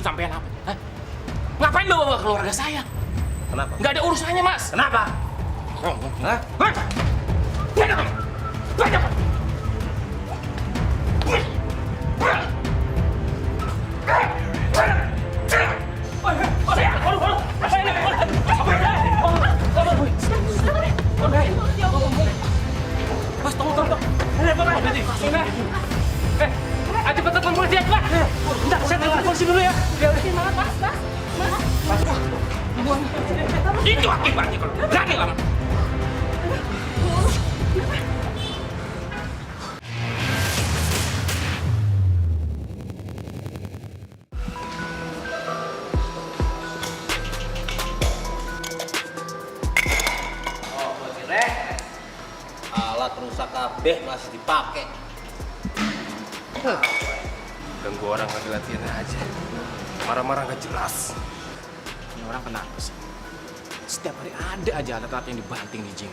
sampean apa? Hah? Ngapain lo bawa keluarga saya? Kenapa? Nggak ada urusannya, Mas. Kenapa? Hah? Mas, tolong. Ayo cepat telepon polisi, Pak. Bentar, saya telepon polisi dulu ya. Itu akibatnya kalau berani lama. Alat rusak kabeh masih dipakai. Ganggu orang lagi latihan aja. Marah-marah nggak jelas. Ini orang kenapa sih? Setiap hari ada aja alat-alat yang dibanting di gym.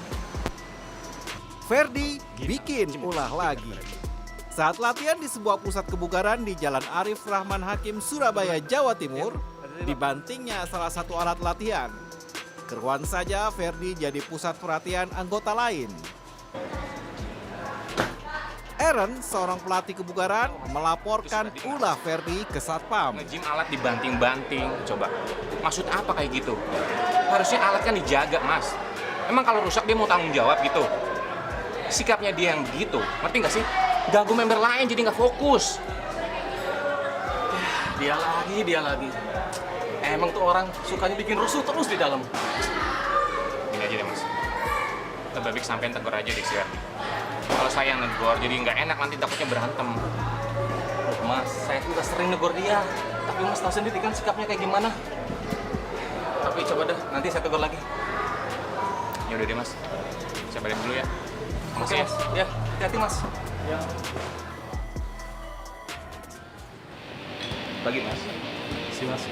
Ferdi bikin ulah lagi. Saat latihan di sebuah pusat kebugaran di Jalan Arif Rahman Hakim, Surabaya, Jawa Timur, dibantingnya salah satu alat latihan. Keruan saja Ferdi jadi pusat perhatian anggota lain. Aaron, seorang pelatih kebugaran, melaporkan ulah Ferdi ke Satpam. Nge-gym alat dibanting-banting. Coba, maksud apa kayak gitu? Harusnya alat kan dijaga, Mas. Emang kalau rusak dia mau tanggung jawab gitu? Sikapnya dia yang begitu, ngerti nggak sih? Ganggu member lain jadi nggak fokus. Dia lagi. Emang tuh orang sukanya bikin rusuh terus di dalam. Ini aja deh, Mas. Lebih baik sampein tegur aja deh, Sir. Kalau saya yang negor, jadi nggak enak nanti takutnya berantem. Loh, Mas, saya udah sering negor dia. Tapi Mas tahu sendiri kan sikapnya kayak gimana. Tapi coba deh, nanti saya tegur lagi. Ya udah deh, Mas. Saya balik dulu ya. Oke, Mas. Ya, hati-hati, Mas. Ya. Bagi, Mas. Si Mas.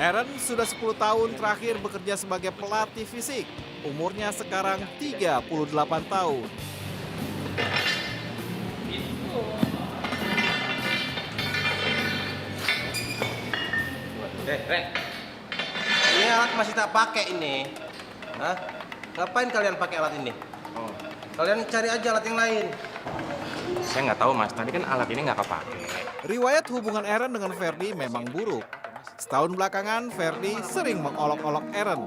Aaron sudah 10 tahun terakhir bekerja sebagai pelatih fisik. Umurnya sekarang 38 tahun. Ren. Ini alat masih tak pakai ini. Hah? Ngapain kalian pakai alat ini? Oh, Kalian cari aja alat yang lain. saya nggak tahu, Mas. Tadi kan alat ini nggak kepake. Riwayat hubungan Aaron dengan Ferdi memang buruk. Setahun belakangan, Ferdi sering mengolok-olok Aaron,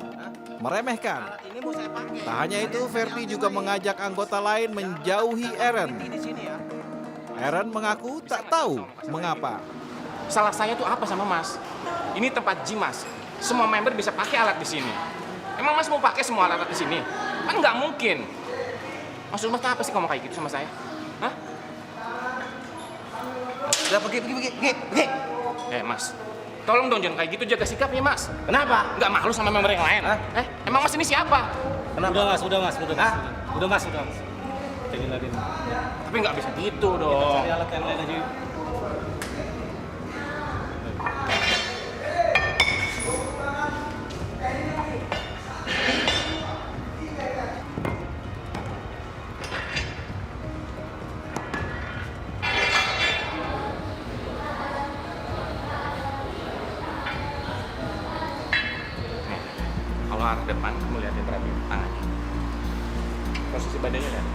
meremehkan. Ini mau saya pakai. Tak hanya itu, Ferdi juga mengajak anggota lain menjauhi Aaron. Di sini ya. Aaron mengaku tak tahu mengapa. Salah saya tuh apa sama Mas? Ini tempat gym, Mas. Semua member bisa pakai alat di sini. Emang Mas mau pakai semua alat di sini? Kan nggak mungkin. Maksud Mas apa sih kamu kayak gitu sama saya? Hah? Udah pergi. Mas, tolong dong jangan kayak gitu, jaga sikapnya, Mas. Kenapa? Nggak malu sama member yang lain. Hah? Emang Mas ini siapa? Kenapa? Udah mas. Hah? Udah mas. Cari lagi. Tapi nggak bisa gitu dong. Cari alat yang lain aja. Kalau arah depan, kamu lihatin terapi tangannya. Posisi badannya lihat.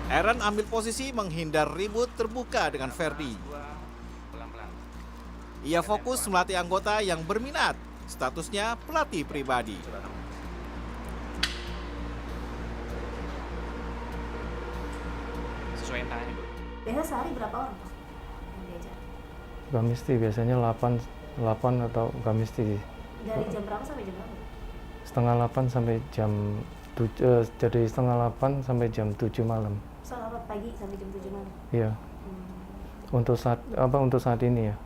Aaron ambil posisi menghindar ribut terbuka dengan Ferdi. Pelan-pelan. Ia fokus melatih anggota yang berminat. Statusnya pelatih pribadi. Sesuaiin tangannya, Bu. Biasa sehari berapa orang Pak yang diajar? Gak mesti, biasanya 8 atau gak mesti. Dari jam berapa sampai jam berapa? Setengah 8 sampai jam 7, jadi setengah 8 sampai jam 7 malam. Soal apa pagi sampai jam 7 malam? Iya, Hmm. untuk saat ini ya.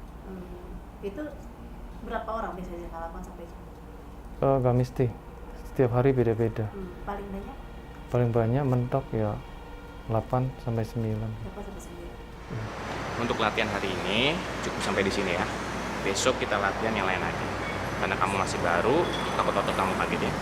Itu berapa orang biasanya kalau 8 sampai jam? Gak mesti, setiap hari beda-beda. Paling banyak Paling banyak mentok ya 8 sampai 9. berapa sampai 9? Untuk latihan hari ini cukup sampai di sini ya. Besok kita latihan yang lain lagi. Karena kamu masih baru, takut otot kamu kaget ya.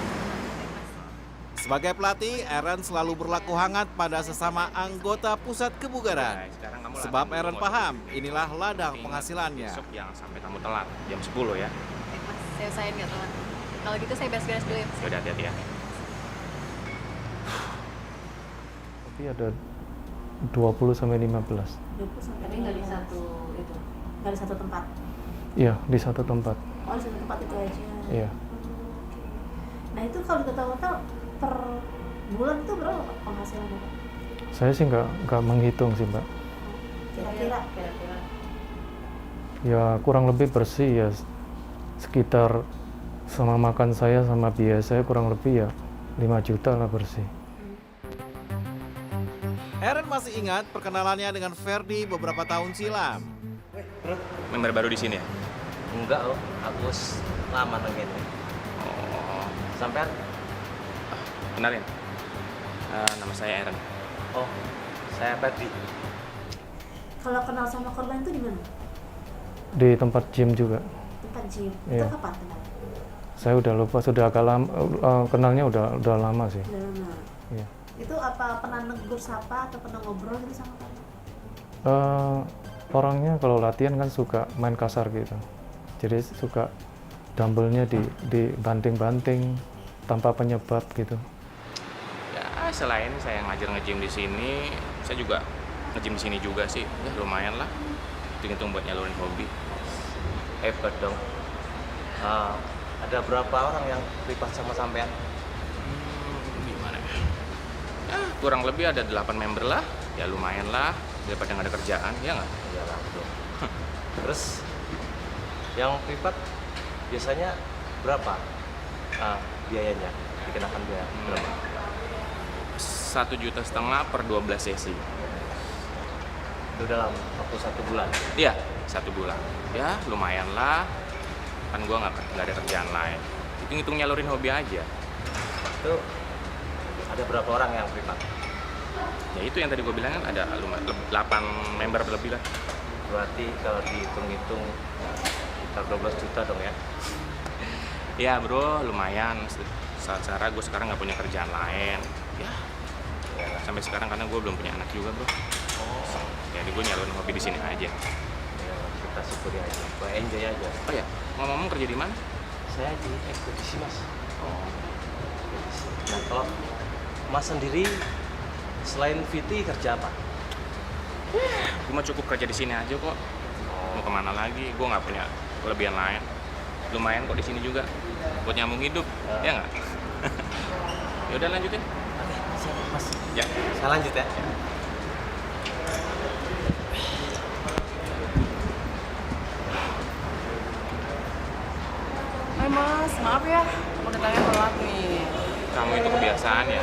Sebagai pelatih, Aaron selalu berlaku hangat pada sesama anggota pusat kebugaran. Sekarang kamu Sebab latihan Aaron dulu, paham, inilah ladang Ingat, penghasilannya. Besok jangan sampai kamu telat jam 10 ya. Mas, saya usahain nggak telat. Kalau gitu saya beres-beres dulu ya, Mas. Yaudah, hati-hati ya. Tapi ada 20 sampai 15. 20 sampai Tapi nggak di satu itu. nggak di satu tempat. Iya, di satu tempat. Oh, di satu tempat itu aja. Iya. Oke. Nah itu kalau di total per bulan itu berapa Pak, penghasilannya Pak? Saya sih nggak menghitung sih, Mbak. Kira-kira Kira-kira. Ya kurang lebih bersih ya sekitar sama makan saya sama biaya saya kurang lebih ya 5 juta lah bersih. Aaron masih ingat perkenalannya dengan Ferdi beberapa tahun silam. Member baru di sini ya? Enggak loh, aku lama nongin. Oh, Sampean? kenalin. Nama saya Aaron. Oh, saya Ferdi. kalau kenal sama korban itu di mana? Di tempat gym juga. Tempat gym. Iya. Itu kapan kenal? Saya udah lupa, sudah agak lama, kenalnya udah lama sih. Udah lama. Iya. Itu apa pernah negur sapa atau pernah ngobrol gitu sama kamu? Orangnya kalau latihan kan suka main kasar gitu. Jadi suka dumbbellnya dibanting-banting tanpa penyebab gitu. Ya, selain saya ngajar nge-gym di sini, saya juga nge-gym di sini juga sih. Ya lumayan lah. Hitung-hitung buat nyalurin hobi. Hebat dong. Ada berapa orang yang privat sama sampean? Gimana ya? Ya, kurang lebih ada 8 member lah. Ya lumayan lah, daripada nggak ada kerjaan, ya nggak? Iya lah, dong. Terus yang privat biasanya berapa biayanya? Dikenakan biaya berapa? 1,5 juta per 12 sesi. Itu dalam waktu 1 bulan. Iya, 1 bulan. Ya lumayan lah. Kan gua nggak ada kerjaan lain. Hitung-hitung nyalurin hobi aja. Itu ada berapa orang yang privat? Ya itu yang tadi gua bilang kan ada 8 member lebih lah. Berarti kalau dihitung-hitung sekitar 12 juta dong ya? Ya bro, lumayan. Secara gue sekarang nggak punya kerjaan lain. Ya, sampai sekarang karena gue belum punya anak juga bro. Jadi gue nyalurin hobi di sini aja. Ya, kita syukuri aja, gue enjoy aja. Oh ya, ngomong-ngomong kerja di mana? Saya di ekspedisi mas. Oh, Nah kalau mas sendiri selain VT kerja apa? gue mah cukup kerja di sini aja kok. Mau kemana lagi? Gue nggak punya kelebihan lain. Lumayan kok di sini juga buat nyambung hidup, ya nggak? Ya udah lanjutin. Oke, siap mas. Ya. Saya lanjut ya. Hai mas, maaf ya, mau datangnya telat nih. Kamu itu kebiasaan ya.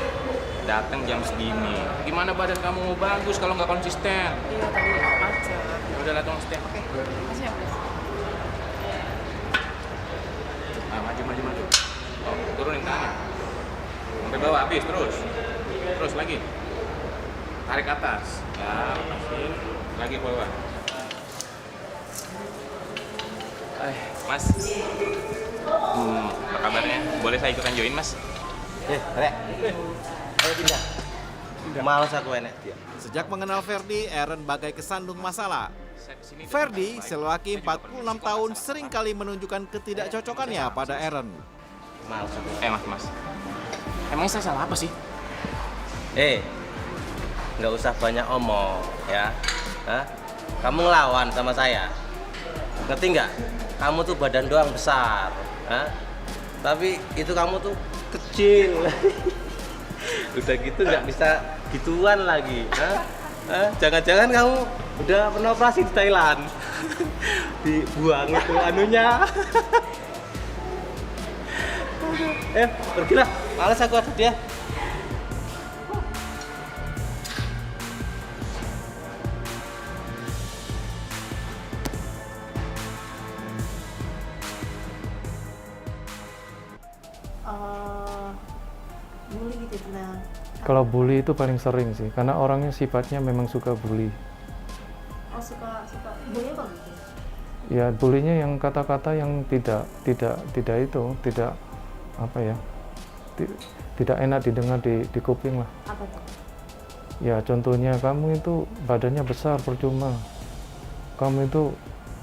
Datang jam segini. Gimana badan kamu mau bagus kalau nggak konsisten? Iya tadi macet. Ya udah lah konsisten. Oke. Makasih ya mas. Nah, maju. Oh, turunin tangannya. Sampai bawah habis terus. Terus lagi. Tarik ke atas. Ya, lepasin. Lagi ke bawah. Mas. Apa kabarnya? Boleh saya ikutan join, Mas? Rek. Ayo pindah. Males aku enek dia. Sejak mengenal Ferdi, Aaron bagai kesandung masalah. Ferdi, selaki 46 tahun, seringkali menunjukkan ketidakcocokannya pada Aaron. Males aku. Mas. Emangnya saya salah apa sih? Nggak usah banyak omong ya. Hah? Kamu ngelawan sama saya. Ngerti nggak? Kamu tuh badan doang besar. Hah? Tapi itu kamu tuh kecil. Udah gitu nggak bisa gituan lagi. Hah? Jangan-jangan kamu udah pernah operasi di Thailand. Dibuang itu anunya. Pergilah. Males aku ada dia. Bully gitu pernah. Kalau bully itu paling sering sih, karena orangnya sifatnya memang suka bully. Oh suka bully apa gitu? Ya bullynya yang kata-kata yang tidak apa ya, tidak enak didengar di kuping lah. Apa tuh? Ya contohnya kamu itu badannya besar percuma. Kamu itu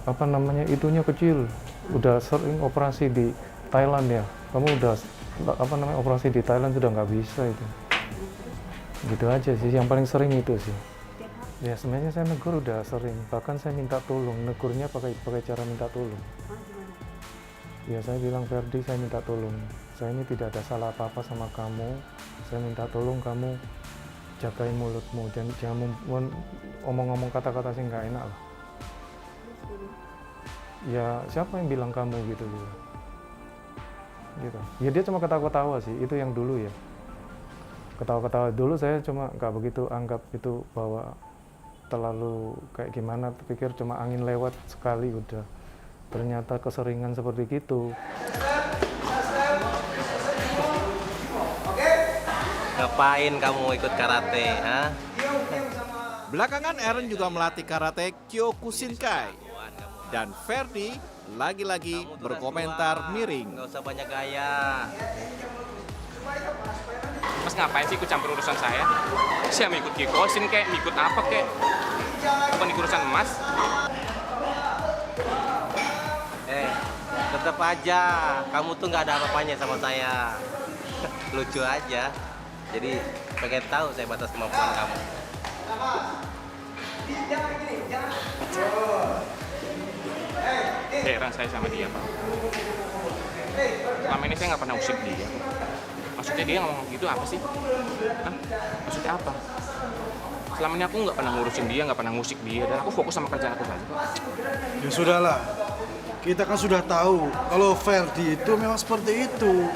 apa namanya itunya kecil. Udah sering operasi di Thailand ya. Kamu udah apa namanya operasi di Thailand sudah nggak bisa itu. Gitu aja sih. Yang paling sering itu sih. Ya sebenarnya saya negur udah sering. Bahkan saya minta tolong. Negurnya pakai cara minta tolong. Ya saya bilang Ferdi saya minta tolong. Saya ini tidak ada salah apa-apa sama kamu. Saya minta tolong kamu jagain mulutmu. Jangan omong-omong kata-kata sih nggak enak lah. Ya siapa yang bilang kamu gitu. Ya dia cuma ketawa-ketawa sih. Itu yang dulu ya. Ketawa-ketawa dulu saya cuma nggak begitu anggap itu bahwa terlalu kayak gimana. Pikir cuma angin lewat sekali udah. Ternyata keseringan seperti itu. Ngapain kamu ikut karate, ha? Belakangan Eren juga melatih karate Kyokushinkai. Dan Ferdi lagi-lagi berkomentar miring. Nggak usah banyak gaya. Mas ngapain sih ikut campur urusan saya? Saya mau ikut kikosin kek, mau ikut apa kek? Bukan ikut urusan Mas. Tetap aja, kamu tuh nggak ada apa-apanya sama saya. Lucu aja. Jadi pengen tahu saya batas kemampuan kamu. Heran saya sama dia, Pak. Selama ini saya nggak pernah usik dia. Maksudnya dia ngomong gitu apa sih? Hah? Maksudnya apa? Selama ini aku nggak pernah ngurusin dia, nggak pernah ngusik dia, dan aku fokus sama kerjaan aku saja, Pak. Ya sudahlah, kita kan sudah tahu kalau Ferdi itu memang seperti itu.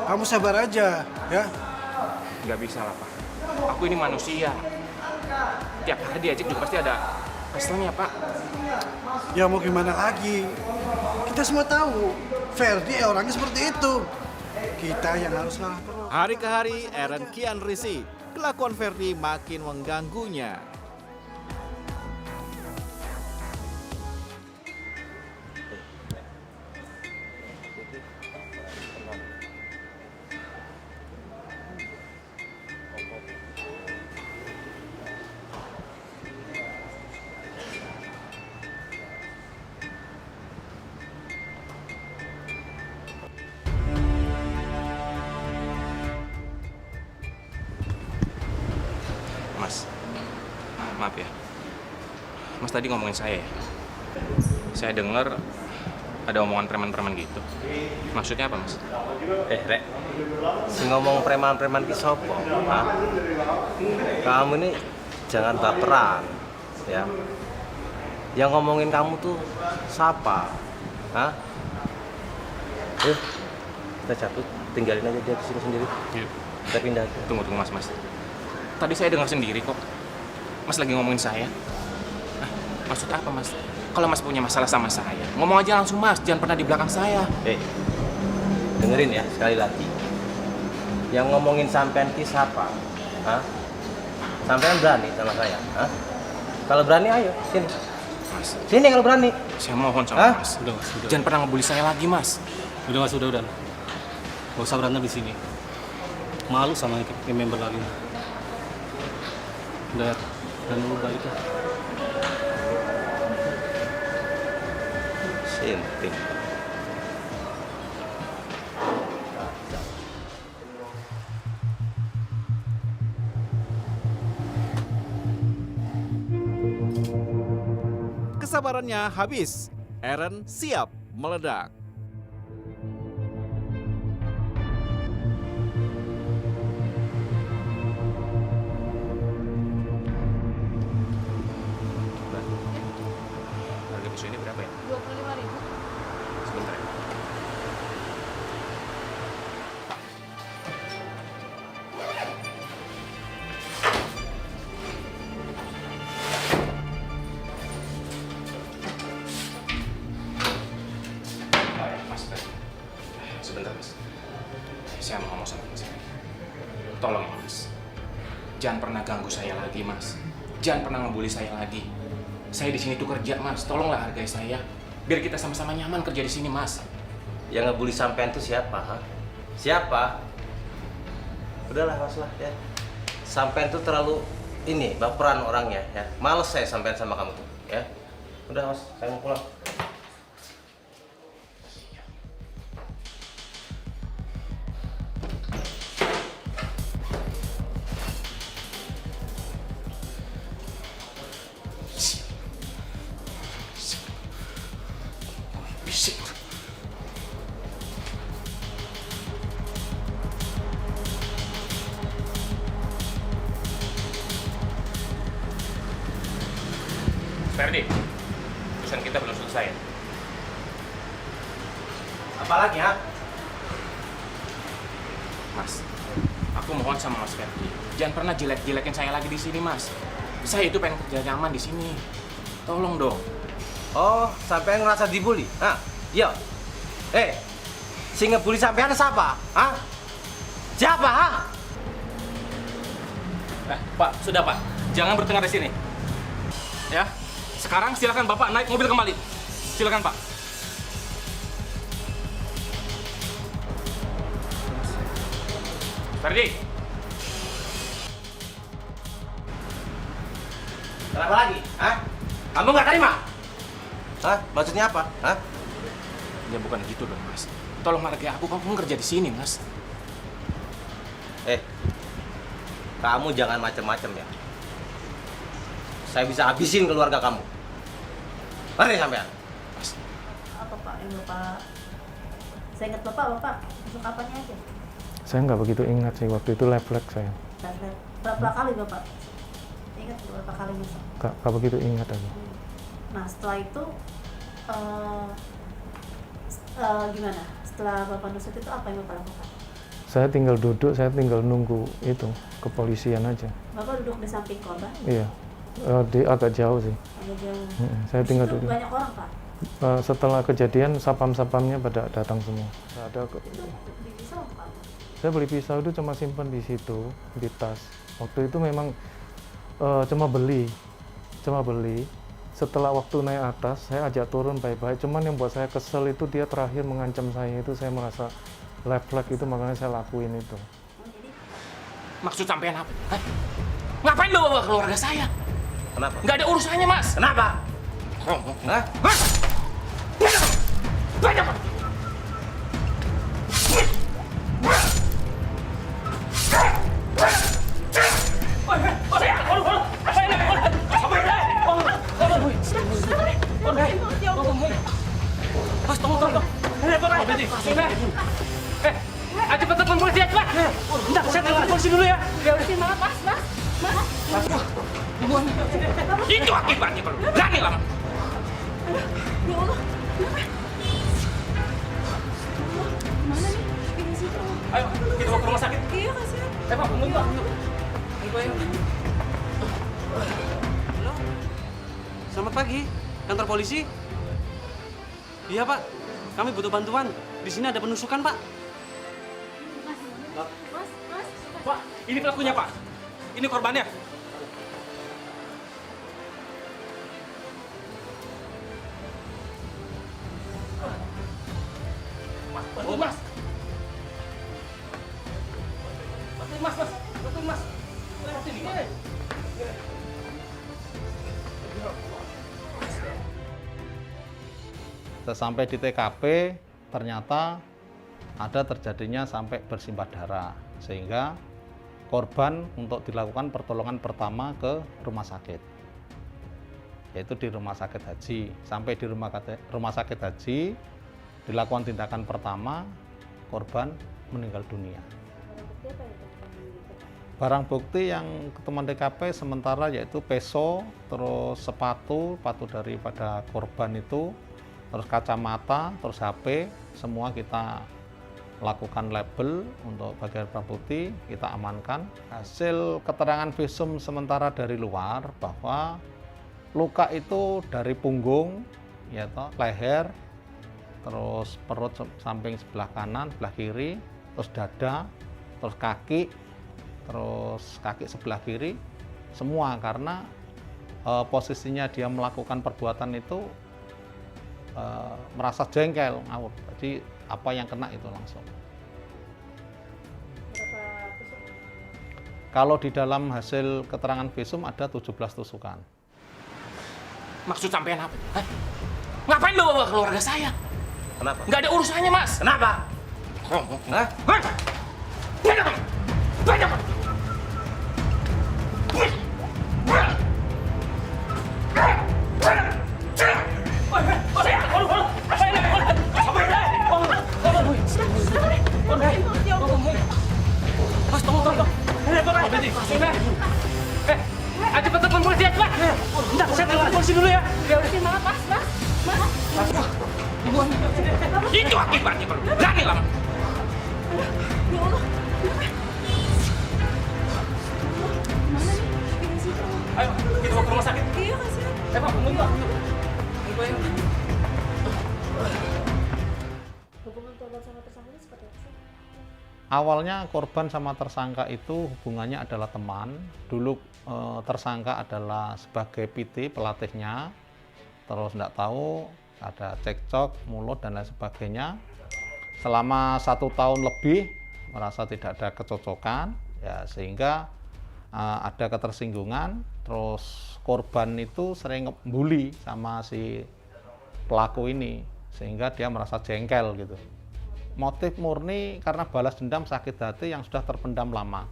Kamu sabar aja, ya. Nggak bisa lah, Pak. Aku ini manusia. Tiap hari diajak juga pasti ada keselnya, Pak. Ya mau gimana lagi? Kita semua tahu Ferdi orangnya seperti itu. Kita yang harus ngalah terus. Hari ke hari Eren kian risih. Kelakuan Ferdi makin mengganggunya. Mas, maaf ya. Mas tadi ngomongin saya ya. Saya dengar ada omongan preman-preman gitu. Maksudnya apa, Mas? Rek, si ngomong preman-preman ki sopo? Hah? Kamu ini jangan baperan, ya. Yang ngomongin kamu tuh siapa? Hah? Kita cabut, tinggalin aja dia di sini sendiri. Yuk. Kita pindah. Tunggu, Mas. Tadi saya dengar sendiri kok. Mas lagi ngomongin saya. Nah, maksud apa, Mas? Kalau Mas punya masalah sama saya, ngomong aja langsung, Mas. Jangan pernah di belakang saya. Dengerin ya sekali lagi. Yang ngomongin sampean ki siapa? Hah? Sampean berani sama saya? Hah? Kalau berani ayo sini. Mas, Sini kalau berani. saya mohon sama Hah? Mas. Udah mas, udah. Jangan pernah ngebully saya lagi, Mas. Udah mas, udah. Gak usah berantem di sini. Malu sama yang member lagi. Udah, dan lu balik lah. Sinting. Kesabarannya habis. Eren siap meledak. Harga pisau ini berapa ya? 25.000. Sebentar ya. Mas, sebentar, Mas. Saya mau ngomong sama Mas. Tolong ya, Mas. Jangan pernah ganggu saya lagi, Mas. Jangan pernah ngebully saya lagi. Saya di sini tuh kerja, Mas. Tolonglah hargai saya. Biar kita sama-sama nyaman kerja di sini, Mas. Yang ngebully sampean tuh siapa? Ha? Siapa? Udahlah, Mas lah ya. Sampean tuh terlalu ini baperan orangnya ya. Males saya sampean sama kamu tuh ya. Udah Mas, saya mau pulang. Bisik. Ferdi, urusan kita belum selesai. Apalagi ya? Mas, aku mohon sama Mas Ferdi, jangan pernah jelek-jelekin saya lagi di sini, Mas. Saya itu pengen kerja nyaman di sini. Tolong dong. Oh, sampean ngerasa dibully? Hah? Iya. Si ngebully sampean siapa? Hah? Siapa, ha? Pak, sudah Pak. Jangan bertengkar di sini. Ya, sekarang silakan Bapak naik mobil kembali. Silakan Pak. Ferdi. Kenapa lagi? Hah? Kamu nggak terima? Hah? Maksudnya apa? Hah? Ya bukan gitu dong, Mas. Tolong hargai aku, kamu kerja di sini, Mas. Kamu jangan macem-macem ya. Saya bisa habisin keluarga kamu. Mari sampean. Mas, Apa Pak yang Bapak? Saya ingat Bapak masuk apanya aja? Saya nggak begitu ingat sih, waktu itu refleks saya. Berapa kali Bapak? Ingat berapa kali masuk? Nggak begitu ingat aku. Nah setelah itu gimana? Setelah Bapak nusuk itu apa yang Bapak lakukan? Saya tinggal duduk, saya tinggal nunggu itu kepolisian aja. Bapak duduk di samping korban? Iya, agak jauh sih. Agak jauh. Saya tinggal Itu duduk. banyak orang Pak? Setelah kejadian, sapam-sapamnya pada datang semua. Itu beli pisau Pak? Saya beli pisau itu cuma simpan di situ, di tas. Waktu itu memang cuma beli. Setelah waktu naik atas, saya ajak turun baik-baik. Cuman yang buat saya kesel itu dia terakhir mengancam saya itu, saya merasa refleks itu, makanya saya lakuin itu. maksud sampean apa? Hah? Ngapain lo bawa keluarga saya? Kenapa? Nggak ada urusannya, Mas. Kenapa? Hah? Mas! Banyak! Mas, tolong. Ayo cepat telepon polisi, cepat. Bentar, saya telepon polisi dulu ya. Ya udah, Mas. Itu akibatnya kalau berani lama. Ya Allah, mana nih? Ini situ. Ayo, kita bawa ke rumah sakit. Iya, kasihan. Pak, tunggu. Ayo. Halo. Selamat pagi, kantor polisi. Iya, Pak. Kami butuh bantuan. Di sini ada penusukan, Pak. Mas. Pak, ini pelakunya, Pak. Ini korbannya. Oh, Mas. Bantuin, Mas. Lewat sini. Sampai di TKP ternyata ada terjadinya sampai bersimbah darah, sehingga korban untuk dilakukan pertolongan pertama ke rumah sakit, yaitu di rumah sakit haji. Sampai di rumah sakit haji dilakukan tindakan pertama, korban meninggal dunia. Barang bukti yang ketemuan TKP sementara yaitu peso, terus sepatu daripada korban itu, terus kacamata, terus HP, semua kita lakukan label untuk bagian barang bukti, kita amankan. Hasil keterangan visum sementara dari luar bahwa luka itu dari punggung, yaitu leher, terus perut samping sebelah kanan, sebelah kiri, terus dada, terus kaki sebelah kiri, semua karena posisinya dia melakukan perbuatan itu merasa jengkel, ngawur. Jadi apa yang kena itu langsung. Berapa tusuk? Kalau di dalam hasil keterangan visum ada 17 tusukan. Maksud sampean apa? Hah? Ngapain lo bawa keluarga saya? Kenapa? Nggak ada urusannya, Mas. Kenapa? Hah? Banyak, Mas. Banyak, Mas. Mas, tunggu. Ayo cepet telepon polisi ya, Pak. Bentar, saya telepon polisi dulu ya. Maaf, Mas. Itu akibatnya, Pak. Berani lah, Mas. Ya Allah. Ayo, kita bawa ke rumah sakit. Iya, kasihan. Pak, tunggu, Pak. Hubungan korban sama tersangka ini seperti apa sih? Awalnya korban sama tersangka itu hubungannya adalah teman. Dulu tersangka adalah sebagai PT pelatihnya, terus tidak tahu ada cekcok, mulut dan lain sebagainya. Selama 1 tahun lebih merasa tidak ada kecocokan, ya sehingga ada ketersinggungan. Terus korban itu sering ngebully sama si pelaku ini, sehingga dia merasa jengkel gitu. Motif murni karena balas dendam sakit hati yang sudah terpendam lama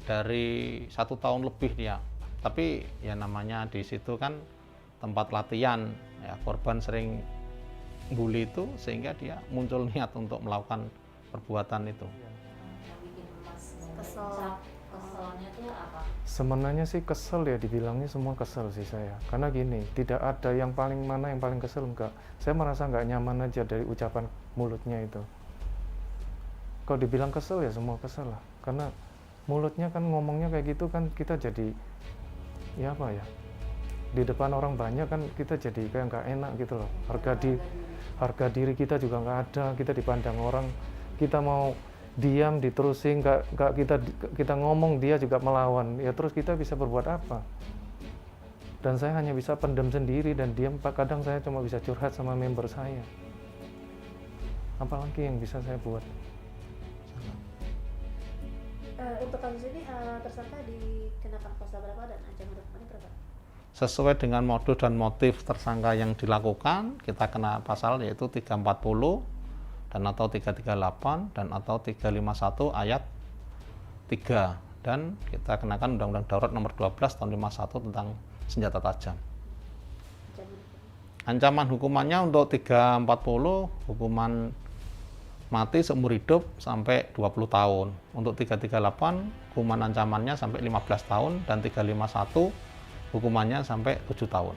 dari 1 tahun lebih dia. Tapi ya namanya di situ kan tempat latihan, ya korban sering bully itu sehingga dia muncul niat untuk melakukan perbuatan itu. Keselnya tuh apa? Sebenarnya sih kesel ya, dibilangnya semua kesel sih saya. Karena gini, tidak ada yang paling mana yang paling kesel, enggak. Saya merasa nggak nyaman aja dari ucapan mulutnya itu. Kalau dibilang kesel ya semua kesel lah. Karena mulutnya kan ngomongnya kayak gitu kan kita jadi, ya apa ya, di depan orang banyak kan kita jadi kayak nggak enak gitu loh. Harga diri kita juga nggak ada, kita dipandang orang, kita mau diam diterusin, nggak kita ngomong dia juga melawan, ya terus kita bisa berbuat apa? Dan saya hanya bisa pendam sendiri dan diam. Kadang saya cuma bisa curhat sama member saya. Apalagi yang bisa saya buat? Untuk kasus ini tersangka dikenakan pasal berapa dan ancaman hukumannya berapa? Sesuai dengan modus dan motif tersangka yang dilakukan, kita kena pasal yaitu 340 dan atau 338 dan atau 351 ayat 3, dan kita kenakan Undang-Undang Darurat nomor 12 tahun 51 tentang senjata tajam. Ancaman hukumannya untuk 340 hukuman mati seumur hidup sampai 20 tahun. Untuk 338 hukuman ancamannya sampai 15 tahun dan 351 hukumannya sampai 7 tahun.